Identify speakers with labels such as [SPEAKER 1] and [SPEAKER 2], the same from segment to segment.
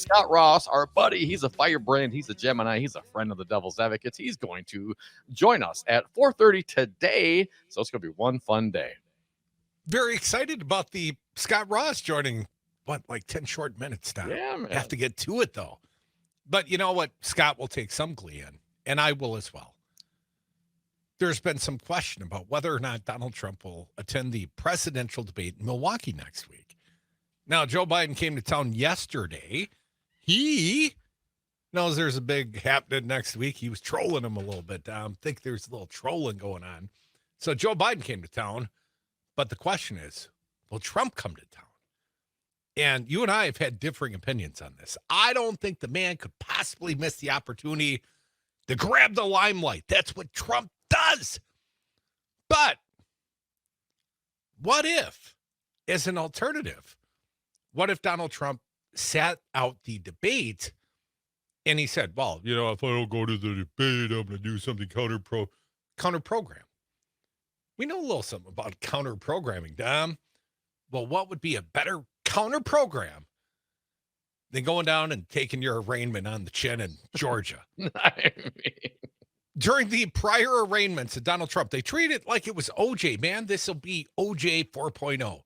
[SPEAKER 1] Scott Ross, our buddy. He's a firebrand. He's a Gemini. He's a friend of the Devil's Advocates. He's going to join us at 4:30 today. So it's going to be one fun day.
[SPEAKER 2] Very excited about the Scott Ross joining, like 10 short minutes now.
[SPEAKER 1] Yeah, man.
[SPEAKER 2] Have to get to it, though. But you know what? Scott will take some glee in, and I will as well. There's been some question about whether or not Donald Trump will attend the presidential debate in Milwaukee next week. Now, Joe Biden came to town yesterday. He knows there's a big happening next week. He was trolling him a little bit. I think there's a little trolling going on. So Joe Biden came to town. But the question is, will Trump come to town? And you and I have had differing opinions on this. I don't think the man could possibly miss the opportunity to grab the limelight. That's what Trump does. But what if, as an alternative, what if Donald Trump sat out the debate and he said, well, you know, if I don't go to the debate, I'm going to do something counter-program. We know a little something about counter-programming, Dom. Well, what would be a better counter-program than going down and taking your arraignment on the chin in Georgia?
[SPEAKER 1] I mean,
[SPEAKER 2] During the prior arraignments of Donald Trump, they treated it like it was OJ, man. This will be OJ 4.0.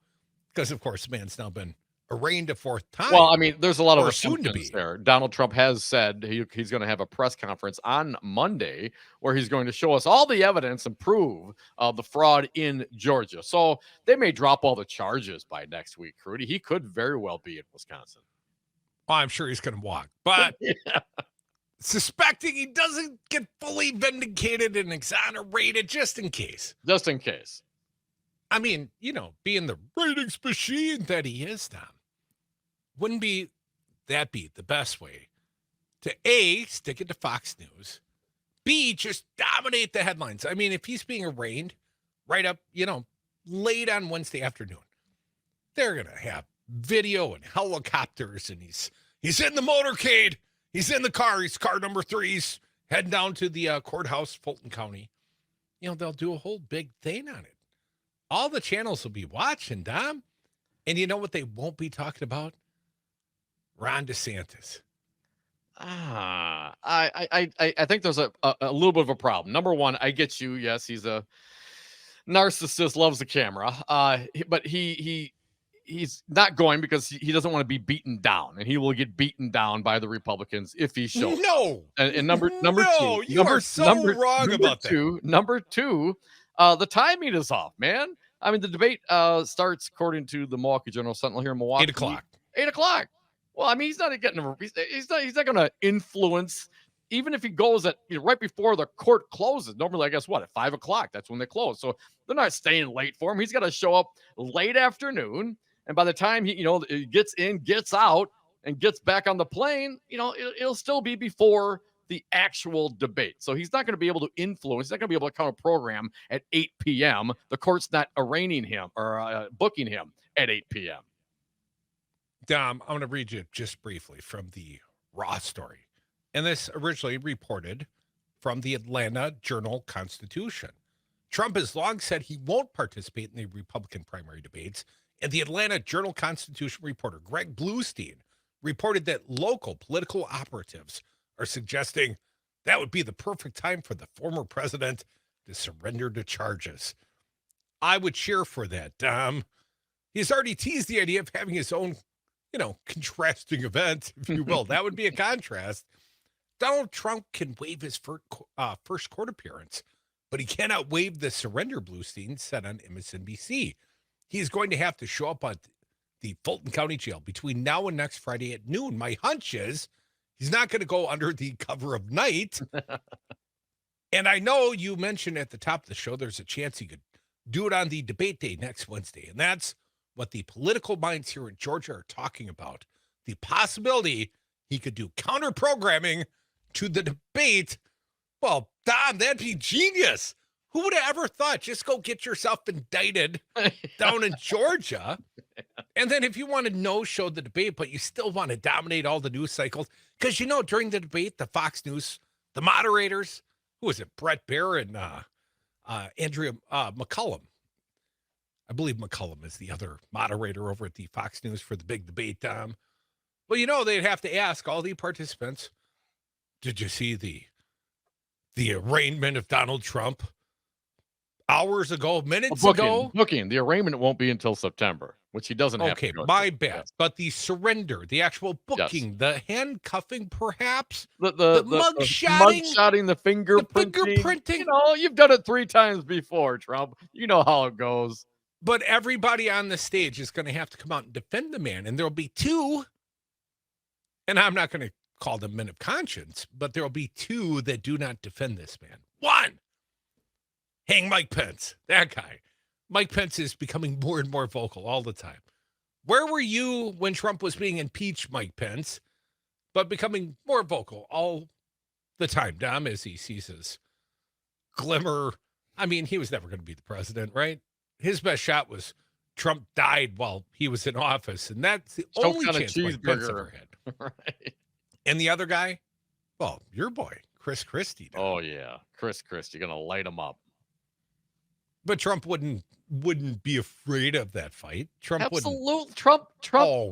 [SPEAKER 2] Because, of course, the man's now been arraigned a fourth time.
[SPEAKER 1] well, I mean, there's a lot of
[SPEAKER 2] Or soon to
[SPEAKER 1] assumptions
[SPEAKER 2] be.
[SPEAKER 1] there. Donald Trump has said he's going to have a press conference on Monday where he's going to show us all the evidence and prove the fraud in Georgia. So they may drop all the charges by next week, Crute. He could very well be in Wisconsin.
[SPEAKER 2] Well, I'm sure he's going to walk. But
[SPEAKER 1] Yeah.
[SPEAKER 2] suspecting he doesn't get fully vindicated and exonerated just in case.
[SPEAKER 1] Just in case.
[SPEAKER 2] I mean, you know, being the ratings machine that he is, Tom, wouldn't that be the best way to A, stick it to Fox News, B, just dominate the headlines? I mean, if he's being arraigned right up, you know, late on Wednesday afternoon, they're going to have video and helicopters, and he's in the motorcade. He's in the car. He's car number 3. He's heading down to the courthouse, Fulton County. You know, they'll do a whole big thing on it. All the channels will be watching, Dom. And you know what they won't be talking about? Ron DeSantis.
[SPEAKER 1] I think there's a little bit of a problem. Number one, I get you. Yes, he's a narcissist, loves the camera. But he's not going because he doesn't want to be beaten down, and he will get beaten down by the Republicans if he shows.
[SPEAKER 2] No.
[SPEAKER 1] And number
[SPEAKER 2] No,
[SPEAKER 1] two,
[SPEAKER 2] you are so wrong about that.
[SPEAKER 1] Number two, the timing is off, man. I mean, the debate starts, according to the Milwaukee Journal Sentinel here in Milwaukee,
[SPEAKER 2] 8 o'clock.
[SPEAKER 1] 8 o'clock. Well, I mean, he's not getting. He's not going to influence. Even if he goes at right before the court closes. Normally, I guess what, at 5 o'clock? That's when they close. So they're not staying late for him. He's got to show up late afternoon, and by the time he gets in, gets out, and gets back on the plane, it'll still be before the actual debate. So he's not going to be able to influence. He's not going to be able to counter program at 8 p.m. The court's not arraigning him or booking him at 8 p.m.
[SPEAKER 2] Dom, I'm going to read you just briefly from the Raw story. And this originally reported from the Atlanta Journal-Constitution. Trump has long said he won't participate in the Republican primary debates, and the Atlanta Journal-Constitution reporter Greg Bluestein reported that local political operatives are suggesting that would be the perfect time for the former president to surrender to charges. I would cheer for that, Dom. He's already teased the idea of having his own, contrasting event, if you will. That would be a contrast. Donald Trump can waive his first court appearance, but he cannot waive the surrender, Bluestein said on MSNBC. He's going to have to show up at the Fulton County Jail between now and next Friday at noon. My hunch is he's not going to go under the cover of night. And I know you mentioned at the top of the show there's a chance he could do it on the debate day next Wednesday. And that's what the political minds here in Georgia are talking about. The possibility he could do counter-programming to the debate. Well, Dom, that'd be genius. Who would have ever thought? Just go get yourself indicted down in Georgia. And then if you want to no-show the debate, but you still want to dominate all the news cycles, because, during the debate, the Fox News, the moderators, who was it, Brett Baer and Andrea McCullum. I believe McCullum is the other moderator over at the Fox News for the big debate, Dom. Well, they'd have to ask all the participants, did you see the arraignment of Donald Trump hours ago, minutes ago?
[SPEAKER 1] Booking. The arraignment won't be until September, which he doesn't have
[SPEAKER 2] Okay,
[SPEAKER 1] to go
[SPEAKER 2] my
[SPEAKER 1] to.
[SPEAKER 2] bad.
[SPEAKER 1] Yes.
[SPEAKER 2] But the surrender, the actual booking, the handcuffing, perhaps,
[SPEAKER 1] The mugshotting, the fingerprinting. You've done it 3 times before, Trump. You know how it goes.
[SPEAKER 2] But everybody on the stage is going to have to come out and defend the man. And there'll be 2, and I'm not going to call them men of conscience, but there'll be 2 that do not defend this man. 1, hang Mike Pence, that guy. Mike Pence is becoming more and more vocal all the time. Where were you when Trump was being impeached, Mike Pence? But becoming more vocal all the time, Dom, as he sees his glimmer. I mean, he was never going to be the president, right? His best shot was Trump died while he was in office, and that's the only chance Mike Pence ever had.
[SPEAKER 1] Right.
[SPEAKER 2] And the other guy, well, your boy, Chris Christie.
[SPEAKER 1] Oh, yeah. Chris Christie, going to light him up.
[SPEAKER 2] But Trump wouldn't be afraid of that fight. Trump wouldn't.
[SPEAKER 1] Trump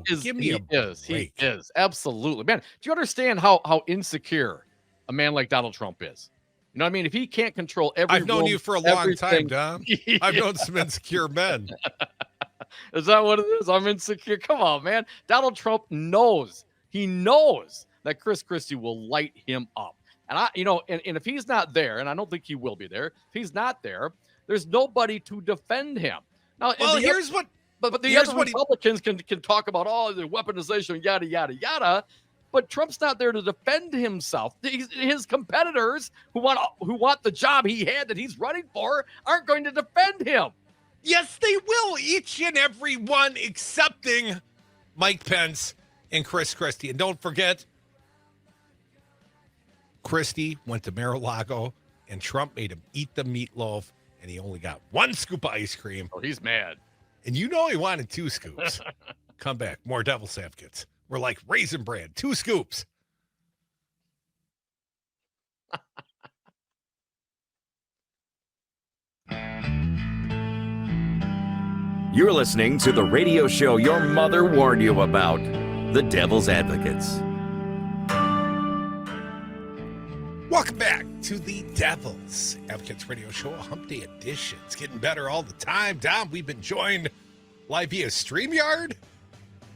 [SPEAKER 2] is. Give me
[SPEAKER 1] He is. Absolutely. Man, do you understand how insecure a man like Donald Trump is? You know what I mean? If he can't control
[SPEAKER 2] I've known you for a long time, Dom. I've known some insecure men.
[SPEAKER 1] Is that what it is? I'm insecure. Come on, man. Donald Trump knows. He knows that Chris Christie will light him up. And and if he's not there, and I don't think he will be there, if he's not there, there's nobody to defend him. Now,
[SPEAKER 2] But
[SPEAKER 1] the other Republicans can talk about the weaponization, yada, yada, yada. But Trump's not there to defend himself. His competitors who want the job he had that he's running for aren't going to defend him.
[SPEAKER 2] Yes, they will. Each and every one, excepting Mike Pence and Chris Christie. And don't forget, Christie went to Mar-a-Lago, and Trump made him eat the meatloaf, and he only got 1 scoop of ice cream.
[SPEAKER 1] Oh, he's mad.
[SPEAKER 2] And he wanted 2 scoops. Come back. More Devil's Advocates. We're like Raisin Bran, 2 scoops.
[SPEAKER 3] You're listening to the radio show your mother warned you about, The Devil's Advocates.
[SPEAKER 2] Welcome back to the Devil's Advocates radio show, a hump day edition. It's getting better all the time. Dom, we've been joined live via StreamYard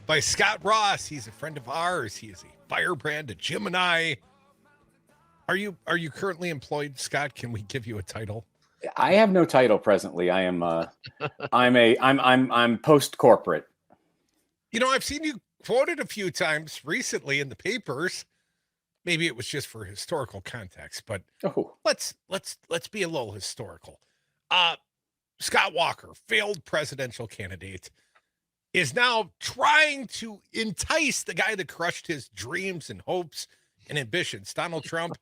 [SPEAKER 2] by Scott Ross. He's a friend of ours. He is a firebrand, a Gemini. Are you currently employed, Scott? Can we give you a title?
[SPEAKER 4] I have no title presently. I am I'm post corporate.
[SPEAKER 2] I've seen you quoted a few times recently in the papers. Maybe it was just for historical context, but let's be a little historical. Scott Walker, failed presidential candidate, is now trying to entice the guy that crushed his dreams and hopes and ambitions, Donald Trump,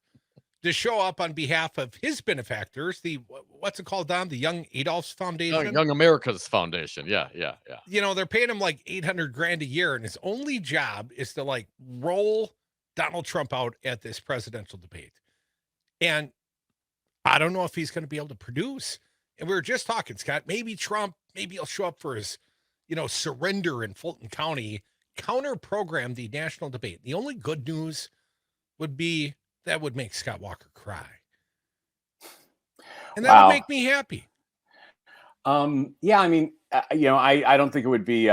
[SPEAKER 2] to show up on behalf of his benefactors, the what's it called, Don? The Young Adolph's Foundation?
[SPEAKER 1] Young America's Foundation. Yeah.
[SPEAKER 2] They're paying him like $800,000 a year, and his only job is to roll Donald Trump out at this presidential debate. And I don't know if he's going to be able to produce. And we were just talking, Scott, maybe Trump, maybe he'll show up for his, surrender in Fulton County, counter-program the national debate. The only good news would be that would make Scott Walker cry. And that would make me happy.
[SPEAKER 4] Yeah, I mean, I don't think it would be,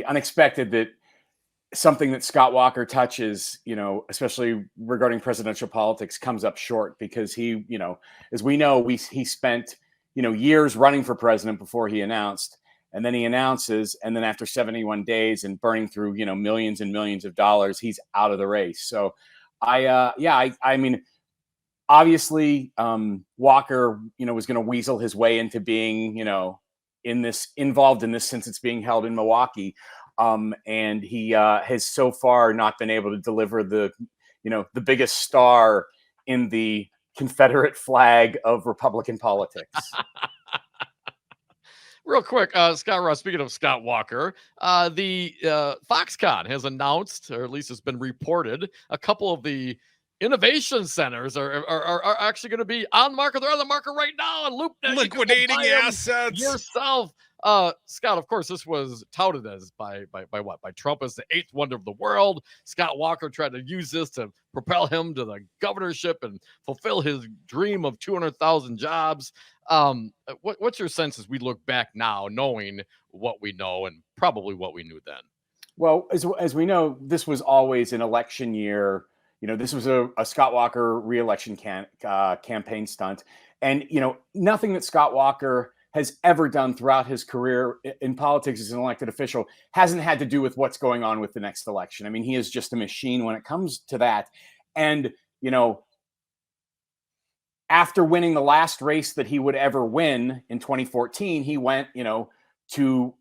[SPEAKER 4] unexpected that something that Scott Walker touches, especially regarding presidential politics, comes up short because he, as we know, he spent, years running for president before he announced, and then he announces, and then after 71 days and burning through, millions and millions of dollars, he's out of the race. So I mean, obviously, Walker, was going to weasel his way into being, involved in this since it's being held in Milwaukee. And he has so far not been able to deliver the biggest star in the Confederate flag of Republican politics.
[SPEAKER 1] Real quick, Scott Ross, speaking of Scott Walker, the Foxconn has announced, or at least it's been reported, a couple of the innovation centers are actually going to be on the market. They're on the market right now, and LoopNet,
[SPEAKER 2] liquidating assets
[SPEAKER 1] yourself. Scott, of course, this was touted as by what? By Trump as the eighth wonder of the world. Scott Walker tried to use this to propel him to the governorship and fulfill his dream of 200,000 jobs. What's your sense as we look back now, knowing what we know and probably what we knew then?
[SPEAKER 4] Well, as we know, this was always an election year. This was a Scott Walker reelection campaign stunt. And, nothing that Scott Walker has ever done throughout his career in politics as an elected official hasn't had to do with what's going on with the next election. I mean, he is just a machine when it comes to that. And, after winning the last race that he would ever win in 2014, he went, to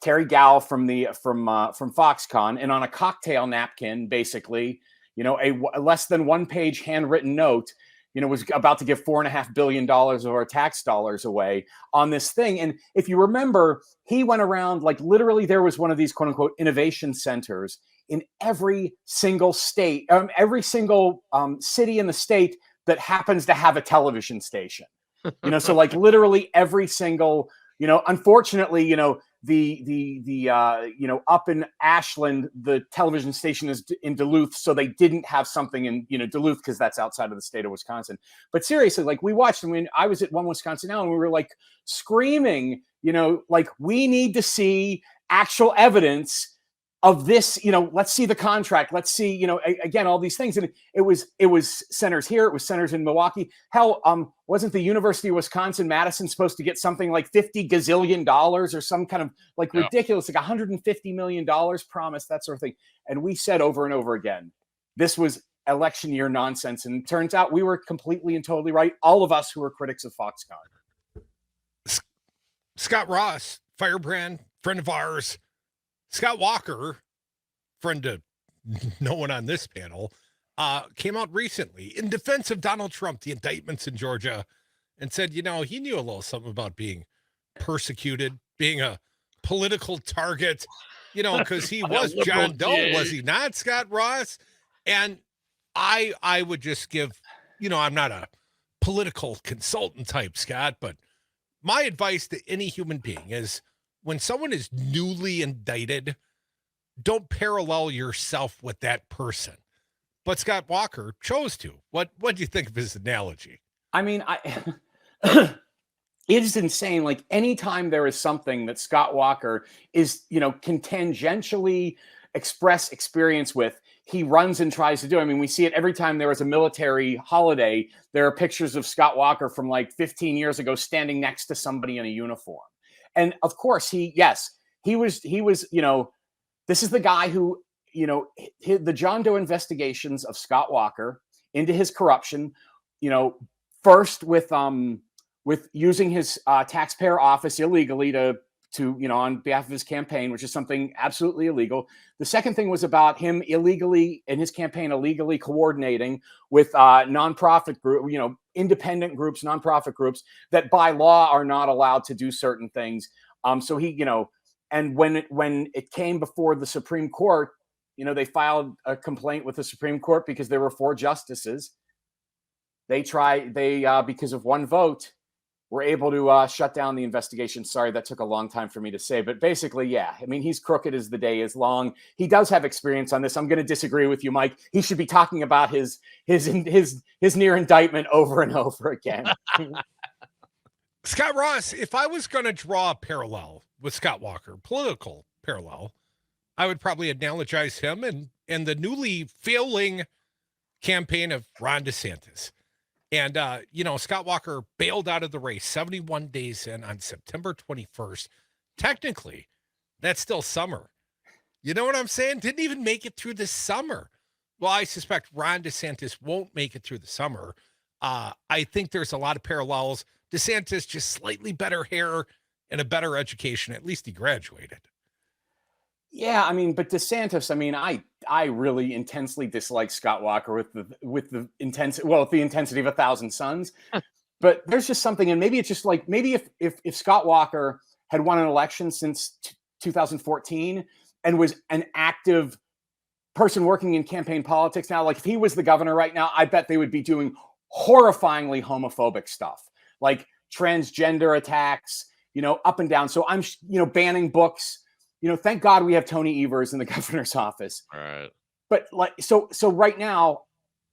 [SPEAKER 4] Terry Gall from Foxconn, and on a cocktail napkin, basically, a less than one-page handwritten note, was about to give $4.5 billion of our tax dollars away on this thing. And if you remember, he went around, like, literally there was one of these quote unquote innovation centers in every single state, every single city in the state that happens to have a television station. So like literally every single, unfortunately, the up in Ashland, the television station is in Duluth, so they didn't have something in Duluth because that's outside of the state of Wisconsin. But seriously, like, we watched them when I was at One Wisconsin Now, and we were like screaming, like, we need to see actual evidence of this. Let's see the contract. Let's see, again, all these things. And it was centers here. It was centers in Milwaukee. Hell, wasn't the University of Wisconsin-Madison supposed to get something like $50 gazillion or some kind of like ridiculous, like $150 million promised, that sort of thing. And we said over and over again, this was election year nonsense. And it turns out we were completely and totally right. All of us who were critics of Foxconn.
[SPEAKER 2] Scott Ross, firebrand, friend of ours. Scott Walker, friend to no one on this panel, came out recently in defense of Donald Trump, the indictments in Georgia, and said, he knew a little something about being persecuted, being a political target, because he was John Doe, was he not, Scott Ross? And I would just give, I'm not a political consultant type, Scott, but my advice to any human being is, when someone is newly indicted, don't parallel yourself with that person. But Scott Walker chose to. What do you think of his analogy?
[SPEAKER 4] I mean, it is insane. Like, anytime there is something that Scott Walker is, can tangentially express experience with, he runs and tries to do. I mean, we see it every time there was a military holiday. There are pictures of Scott Walker from like 15 years ago standing next to somebody in a uniform. And of course, he was, this is the guy who, the John Doe investigations of Scott Walker into his corruption, first with using his taxpayer office illegally to on behalf of his campaign, which is something absolutely illegal. The second thing was about him illegally coordinating with nonprofit group, independent groups, nonprofit groups that by law are not allowed to do certain things. So he, and when it came before the Supreme Court, they filed a complaint with the Supreme Court because there were 4 justices. Because of one vote, were able to shut down the investigation. Sorry, that took a long time for me to say, but basically, yeah. I mean, he's crooked as the day is long. He does have experience on this. I'm going to disagree with you, Mike. He should be talking about his near indictment over and over again.
[SPEAKER 2] Scott Ross, if I was going to draw a parallel with Scott Walker, political parallel, I would probably analogize him and the newly failing campaign of Ron DeSantis. And, Scott Walker bailed out of the race 71 days in on September 21st. Technically, that's still summer. You know what I'm saying? Didn't even make it through the summer. Well, I suspect Ron DeSantis won't make it through the summer. I think there's a lot of parallels. DeSantis, just slightly better hair and a better education. At least he graduated.
[SPEAKER 4] Yeah, I mean, but DeSantis, I mean, I really intensely dislike Scott Walker with the intensity of 1,000 Suns. But there's just something, and maybe it's just like, maybe if Scott Walker had won an election since 2014 and was an active person working in campaign politics now, like if he was the governor right now, I bet they would be doing horrifyingly homophobic stuff, like transgender attacks, up and down. So I'm, banning books. Thank God we have Tony Evers in the governor's office.
[SPEAKER 1] All right.
[SPEAKER 4] But so right now,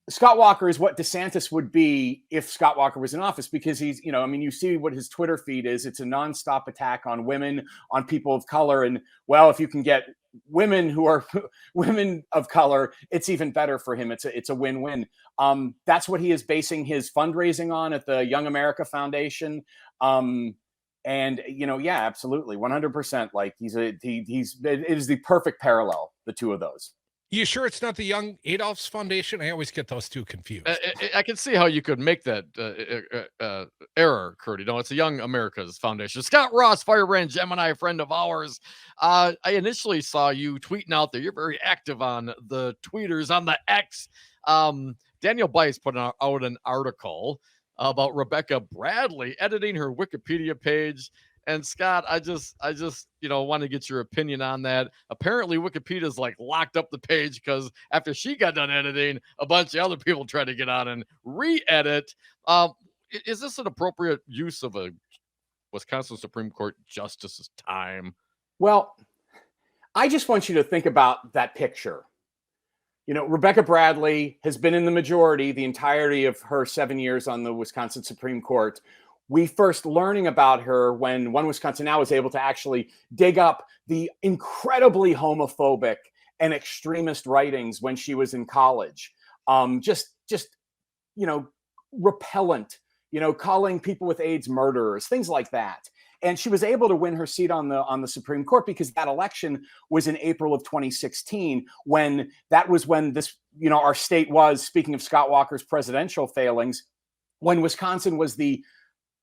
[SPEAKER 4] Scott Walker is what DeSantis would be if Scott Walker was in office, because he's, you see what his Twitter feed is. It's a nonstop attack on women, on people of color. And well, if you can get women who are women of color, it's even better for him. It's a win-win. That's what he is basing his fundraising on at the Young America Foundation. And yeah, absolutely. 100%. Like it is the perfect parallel, the two of those.
[SPEAKER 2] You sure it's not the Young Adolph's Foundation? I always get those two confused.
[SPEAKER 1] I can see how you could make that error, Kurt. It's a Young America's Foundation. Scott Ross, Firebrand Gemini, friend of ours. I initially saw you tweeting out there. You're very active on the tweeters, on the X. Daniel Bice put out an article about Rebecca Bradley editing her Wikipedia page. And Scott, I just want to get your opinion on that. Apparently, Wikipedia's locked up the page because after she got done editing, a bunch of other people tried to get on and re-edit. Is this an appropriate use of a Wisconsin Supreme Court justice's time?
[SPEAKER 4] Well, I just want you to think about that picture. Rebecca Bradley has been in the majority the entirety of her 7 years on the Wisconsin Supreme Court. We first learning about her when One Wisconsin Now was able to actually dig up the incredibly homophobic and extremist writings when she was in college. Just repellent, calling people with AIDS murderers, things like that. And she was able to win her seat on the Supreme Court because that election was in April of 2016, when this, our state was, speaking of Scott Walker's presidential failings, when Wisconsin was the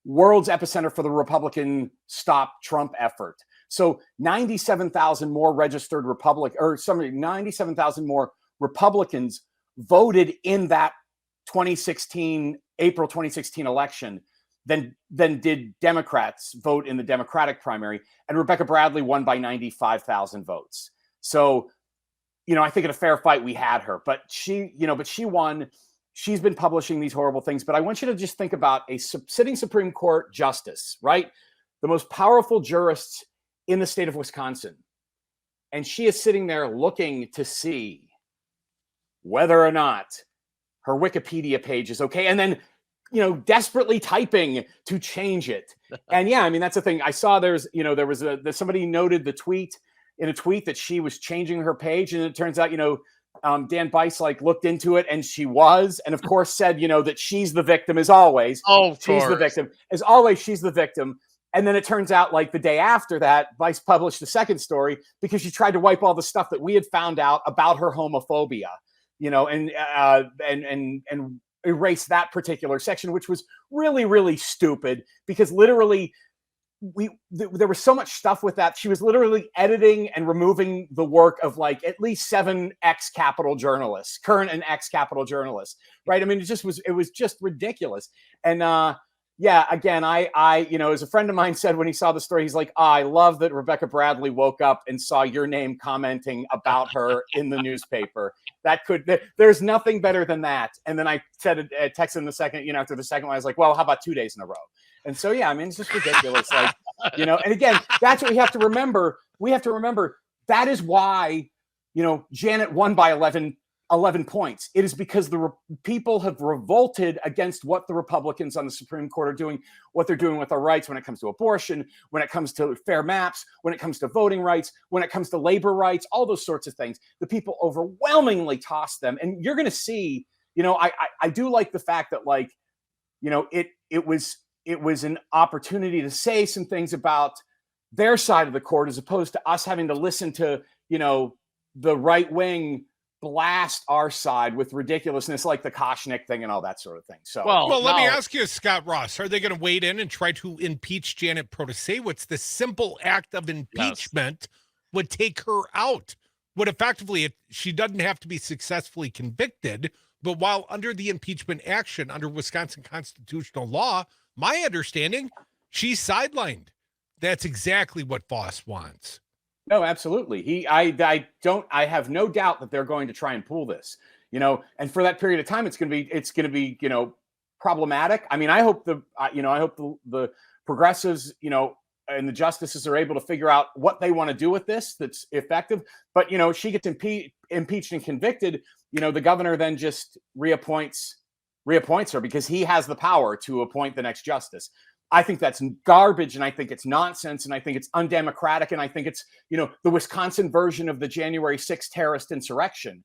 [SPEAKER 4] world's epicenter for the Republican Stop Trump effort. So 97,000 more registered 97,000 more Republicans voted in that April 2016 election than did Democrats vote in the Democratic primary. And Rebecca Bradley won by 95,000 votes. So, I think in a fair fight we had her, but she won. She's been publishing these horrible things, but I want you to just think about a sitting Supreme Court justice, right? The most powerful jurists in the state of Wisconsin. And she is sitting there looking to see whether or not her Wikipedia page is okay. And then, desperately typing to change it. And yeah, that's the thing. I saw somebody noted in a tweet that she was changing her page. And it turns out, Dan Bice looked into it, and she was, and of course said, that she's the victim as always.
[SPEAKER 1] Oh,
[SPEAKER 4] she's the victim as always. She's the victim. And then it turns out the day after that, Bice published a second story because she tried to wipe all the stuff that we had found out about her homophobia, and erase that particular section, which was really, really stupid because literally there was so much stuff with that. She was literally editing and removing the work of at least 7 ex-Capitol journalists, current and ex-Capitol journalists, right? It was just ridiculous. And again, I as a friend of mine said when he saw the story, he's like, I love that Rebecca Bradley woke up and saw your name commenting about her in the newspaper. There's nothing better than that. And then I said, texted him the second, after the second one, I was like, well, how about 2 days in a row? And so, yeah, it's just ridiculous. And again, that's what we have to remember. We have to remember that is why, Janet won by 11 points. It is because the people have revolted against what the Republicans on the Supreme Court are doing, what they're doing with our rights when it comes to abortion, when it comes to fair maps, when it comes to voting rights, when it comes to labor rights, all those sorts of things. The people overwhelmingly toss them. And you're going to see, I do like the fact that it was an opportunity to say some things about their side of the court as opposed to us having to listen to, the right wing blast our side with ridiculousness like the Koshnick thing and all that sort of thing. So,
[SPEAKER 2] let me ask you, Scott Ross, are they going to wade in and try to impeach Janet Protasewicz? The simple act of impeachment would take her out. Would effectively, she doesn't have to be successfully convicted, but while under the impeachment action under Wisconsin constitutional law, my understanding, she's sidelined. That's exactly what Voss wants.
[SPEAKER 4] No, absolutely. I have no doubt that they're going to try and pull this, and for that period of time, it's going to be, problematic. I hope the progressives, and the justices are able to figure out what they want to do with this that's effective. But, she gets impeached and convicted, the governor then just reappoints her because he has the power to appoint the next justice. I think that's garbage, and I think it's nonsense, and I think it's undemocratic, and I think it's, the Wisconsin version of the January 6th terrorist insurrection,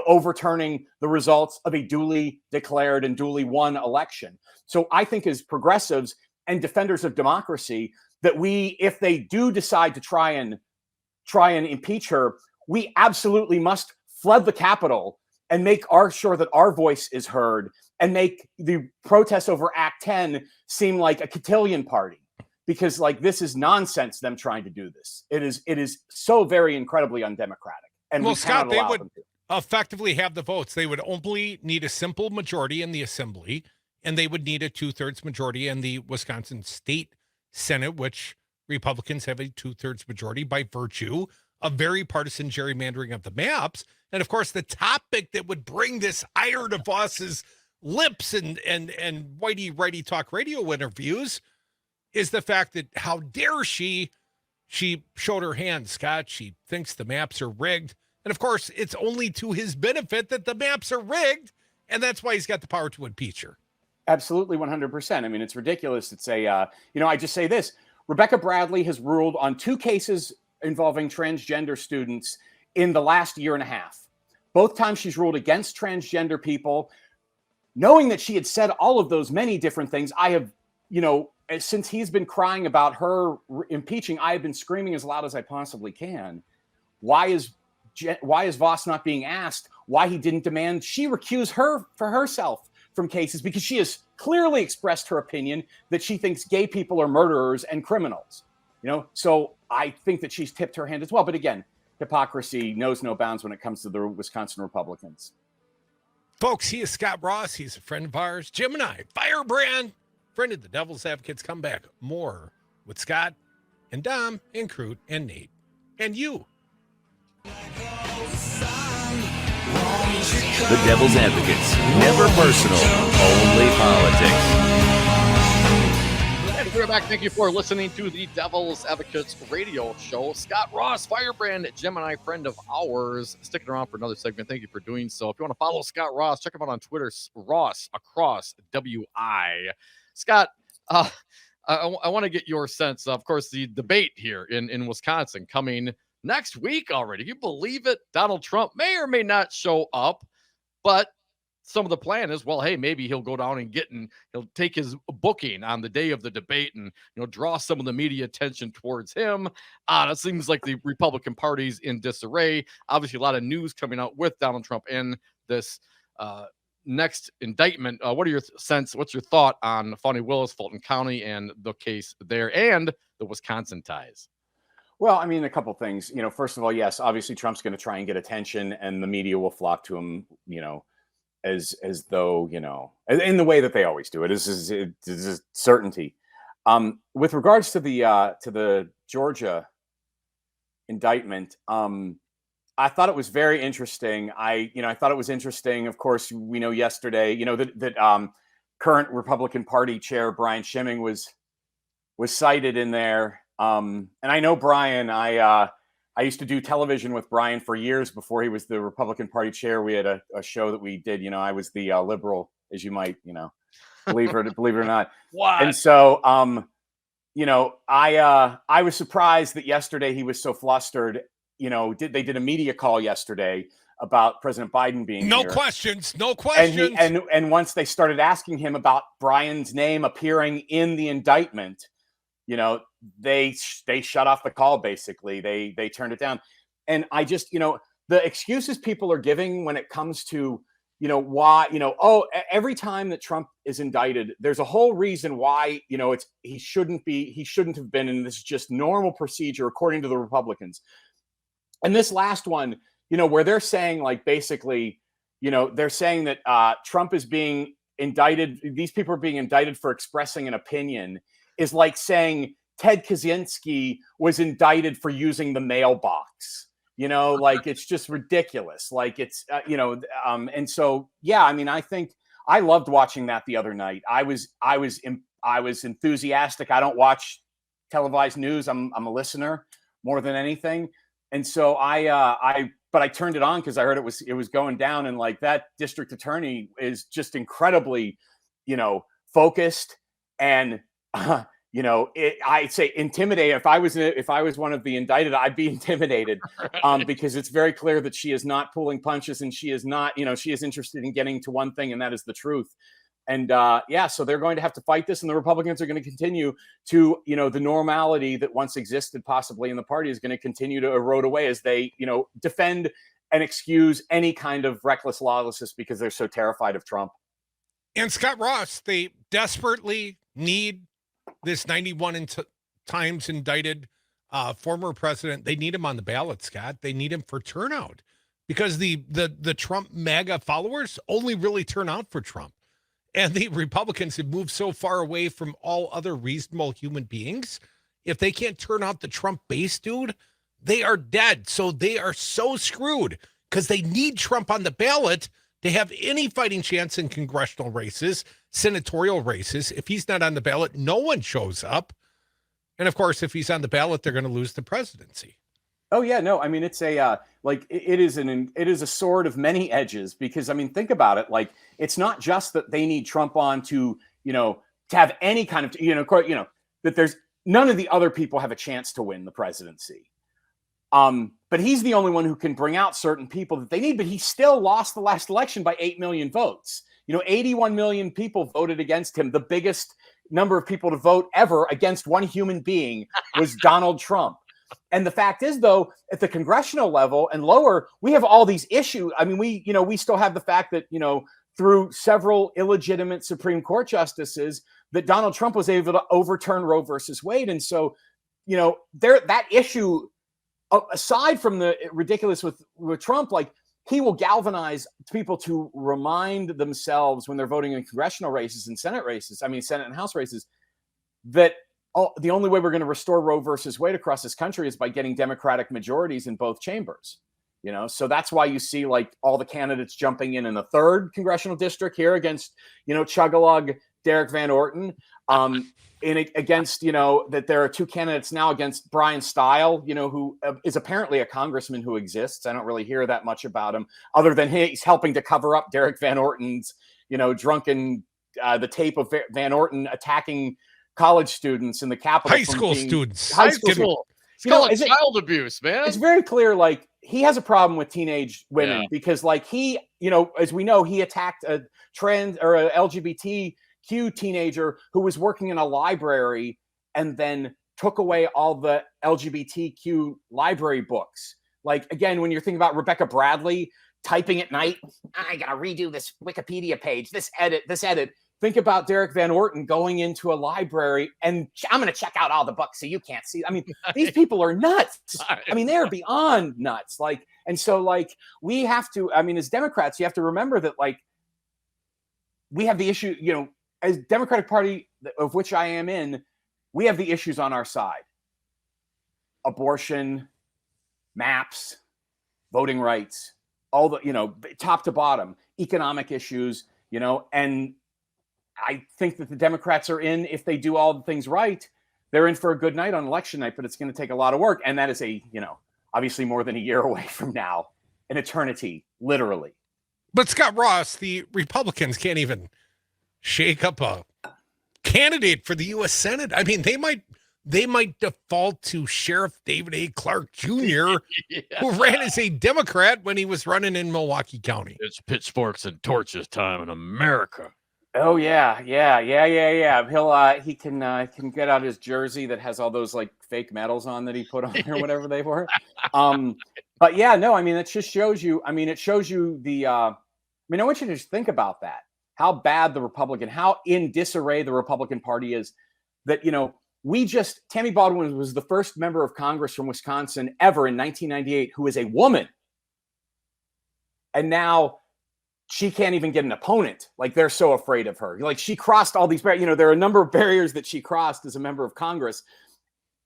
[SPEAKER 4] overturning the results of a duly declared and duly won election. So I think as progressives and defenders of democracy, that if they do decide to try and impeach her, we absolutely must flood the Capitol and make sure that our voice is heard, and make the protests over Act 10 seem like a cotillion party, because this is nonsense, them trying to do this. It is so very incredibly undemocratic. And
[SPEAKER 2] well,
[SPEAKER 4] we
[SPEAKER 2] Scott, they would
[SPEAKER 4] them to.
[SPEAKER 2] Effectively have the votes. They would only need a simple majority in the assembly, and they would need a 2/3 majority in the Wisconsin State Senate, which Republicans have a 2/3 majority by virtue of very partisan gerrymandering of the maps. And of course, the topic that would bring this ire to Voss's lips and whitey righty talk radio interviews is the fact that how dare she showed her hand, Scott. She thinks the maps are rigged. And of course, it's only to his benefit that the maps are rigged. And that's why he's got the power to impeach her.
[SPEAKER 4] Absolutely, 100%. I mean, it's ridiculous. It's I just say this. Rebecca Bradley has ruled on 2 cases involving transgender students in the last year and a half. Both times she's ruled against transgender people. Knowing that she had said all of those many different things, I have, since he's been crying about her impeaching, I have been screaming as loud as I possibly can. Why is Voss not being asked why he didn't demand she recuse her for herself from cases? Because she has clearly expressed her opinion that she thinks gay people are murderers and criminals. So I think that she's tipped her hand as well. But again, hypocrisy knows no bounds when it comes to the Wisconsin Republicans.
[SPEAKER 2] Folks, he is Scott Ross. He's a friend of ours. Gemini, firebrand, friend of the Devil's Advocates. Come back more with Scott and Dom and Crute and Nate and you.
[SPEAKER 3] The Devil's Advocates. Never personal, only politics.
[SPEAKER 1] And we're back. Thank you for listening to the Devil's Advocates radio show. Scott Ross, firebrand, Gemini, friend of ours, sticking around for another segment. Thank you for doing so. If you want to follow Scott Ross, check him out on Twitter, Ross Across WI. Scott, I want to get your sense. Of course, the debate here in Wisconsin coming next week already. Can you believe it? Donald Trump may or may not show up, but some of the plan is, well, hey, maybe he'll go down and he'll take his booking on the day of the debate and, draw some of the media attention towards him. It seems like the Republican Party's in disarray. Obviously, a lot of news coming out with Donald Trump in this next indictment. What's your thought on Fani Willis, Fulton County, and the case there and the Wisconsin ties?
[SPEAKER 4] Well, I mean, a couple things. First of all, yes, obviously Trump's going to try and get attention, and the media will flock to him, as though, in the way that they always do. It is a certainty. With regards to the Georgia indictment, I thought it was very interesting. I thought it was interesting. Of course, we know yesterday, that current Republican Party chair Brian Schimming was cited in there. And I know Brian. I used to do television with Brian for years before he was the Republican Party chair. We had a show that we did. I was the liberal, as you might, believe it or not.
[SPEAKER 1] What?
[SPEAKER 4] And so, I was surprised that yesterday he was so flustered. They did a media call yesterday about President Biden being
[SPEAKER 2] no
[SPEAKER 4] here.
[SPEAKER 2] questions.
[SPEAKER 4] And once they started asking him about Brian's name appearing in the indictment, they shut off the call. Basically, they turned it down. And I just, the excuses people are giving when it comes to, why, every time that Trump is indicted, there's a whole reason why, he shouldn't have been. And this is just normal procedure according to the Republicans. And this last one, where they're saying, like, basically, they're saying that Trump is being indicted. These people are being indicted for expressing an opinion, is like saying Ted Kaczynski was indicted for using the mailbox. Like, it's just ridiculous. Like, it's, and so, yeah, I mean, I think I loved watching that the other night. I was enthusiastic. I don't watch televised news. I'm a listener more than anything. And so I turned it on because I heard it was going down, and like that district attorney is just incredibly, focused and I'd say intimidated. If I was one of the indicted, I'd be intimidated because it's very clear that she is not pulling punches, and she is not, she is interested in getting to one thing, and that is the truth. And so they're going to have to fight this, and the Republicans are going to continue to, the normality that once existed possibly in the party is going to continue to erode away as they, defend and excuse any kind of reckless lawlessness because they're so terrified of Trump.
[SPEAKER 2] And Scott Ross, they desperately need this 91 times indicted former president. They need him on the ballot, Scott. They need him for turnout because the Trump MAGA followers only really turn out for Trump. And the Republicans have moved so far away from all other reasonable human beings. If they can't turn out the Trump base, dude, they are dead. So they are so screwed because they need Trump on the ballot to have any fighting chance in congressional races, senatorial races. If he's not on the ballot, no one shows up. And of course, if he's on the ballot, they're going to lose the presidency.
[SPEAKER 4] Oh yeah, no, I mean, it's a it is a sword of many edges because, I mean, think about it. Like, it's not just that they need Trump on to have any kind of that there's none of the other people have a chance to win the presidency. But he's the only one who can bring out certain people that they need. But he still lost the last election by 8 million votes. 81 million people voted against him. The biggest number of people to vote ever against one human being was Donald Trump. And the fact is, though, at the congressional level and lower, we have all these issues. I mean, we still have the fact that, through several illegitimate Supreme Court justices, that Donald Trump was able to overturn Roe versus Wade. And so, that issue, aside from the ridiculous with Trump, like, he will galvanize people to remind themselves when they're voting in congressional races and Senate and House races, that the only way we're going to restore Roe versus Wade across this country is by getting Democratic majorities in both chambers. So that's why you see like all the candidates jumping in the 3rd congressional district here against, Chug-a-lug Derek Van Orton, against, that there are 2 candidates now against Brian Stile, who is apparently a congressman who exists. I don't really hear that much about him other than he's helping to cover up Derek Van Orton's, drunken, the tape of Van Orton attacking college students in the Capitol.
[SPEAKER 2] High school students.
[SPEAKER 1] High school. It's called child abuse, man.
[SPEAKER 4] It's very clear, like, he has a problem with teenage women because, like, he, as we know, he attacked a trans or a LGBTQ teenager who was working in a library and then took away all the LGBTQ library books. Like, again, when you're thinking about Rebecca Bradley typing at night, I got to redo this Wikipedia page, this edit. Think about Derek Van Orton going into a library and I'm going to check out all the books so you can't see. I mean, these people are nuts. I mean, they're beyond nuts. Like, and so like we have to, I mean, as Democrats, you have to remember that like we have the issue, as Democratic Party of which I am in, we have the issues on our side. Abortion, maps, voting rights, all the, top to bottom, economic issues, and I think that the Democrats are in, if they do all the things right, they're in for a good night on election night, but it's going to take a lot of work. And that is obviously more than a year away from now, an eternity, literally.
[SPEAKER 2] But Scott Ross, the Republicans can't even shake up a candidate for the U.S. Senate. I mean, they might default to Sheriff David A. Clark Jr., who ran as a Democrat when he was running in Milwaukee County.
[SPEAKER 1] It's pitchforks and torches time in America.
[SPEAKER 4] Oh yeah. He can get out his jersey that has all those like fake medals on that he put on or whatever they were. But yeah, no, I mean, it just shows you. I mean, it shows you the. I want you to just think about that. How bad how in disarray the Republican Party is. That Tammy Baldwin was the first member of Congress from Wisconsin ever in 1998 who is a woman, and now she can't even get an opponent. Like, they're so afraid of her. Like, she crossed all these barriers. There are a number of barriers that she crossed as a member of Congress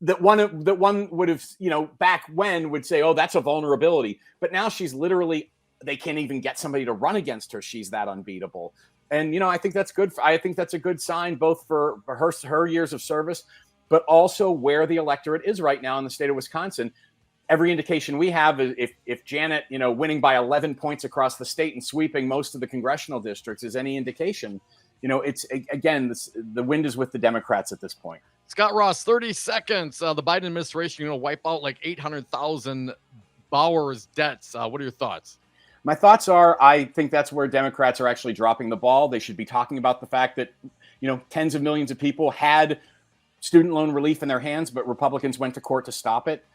[SPEAKER 4] that one would have, back when would say, oh, that's a vulnerability. But now she's literally, they can't even get somebody to run against her. She's that unbeatable. And, I think that's good. I think that's a good sign both for her years of service, but also where the electorate is right now in the state of Wisconsin. Every indication we have is if Janet, winning by 11 points across the state and sweeping most of the congressional districts is any indication, it's again, the wind is with the Democrats at this point.
[SPEAKER 1] Scott Ross, 30 seconds. The Biden administration, wipe out like 800,000 Bowers debts. What are your thoughts?
[SPEAKER 4] My thoughts are, I think that's where Democrats are actually dropping the ball. They should be talking about the fact that, tens of millions of people had student loan relief in their hands, but Republicans went to court to stop it.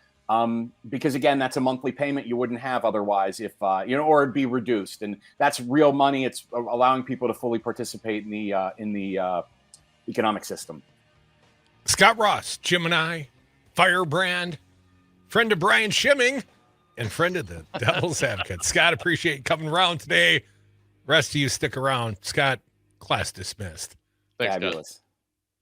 [SPEAKER 4] Because again, that's a monthly payment you wouldn't have otherwise if, or it'd be reduced. And that's real money. It's allowing people to fully participate in the economic system.
[SPEAKER 2] Scott Ross, Gemini, Firebrand, friend of Brian Schimming, and friend of the Devil's Advocate. Scott, appreciate you coming around today. Rest of you stick around. Scott, class dismissed.
[SPEAKER 1] Thanks,
[SPEAKER 4] Fabulous.
[SPEAKER 1] guys.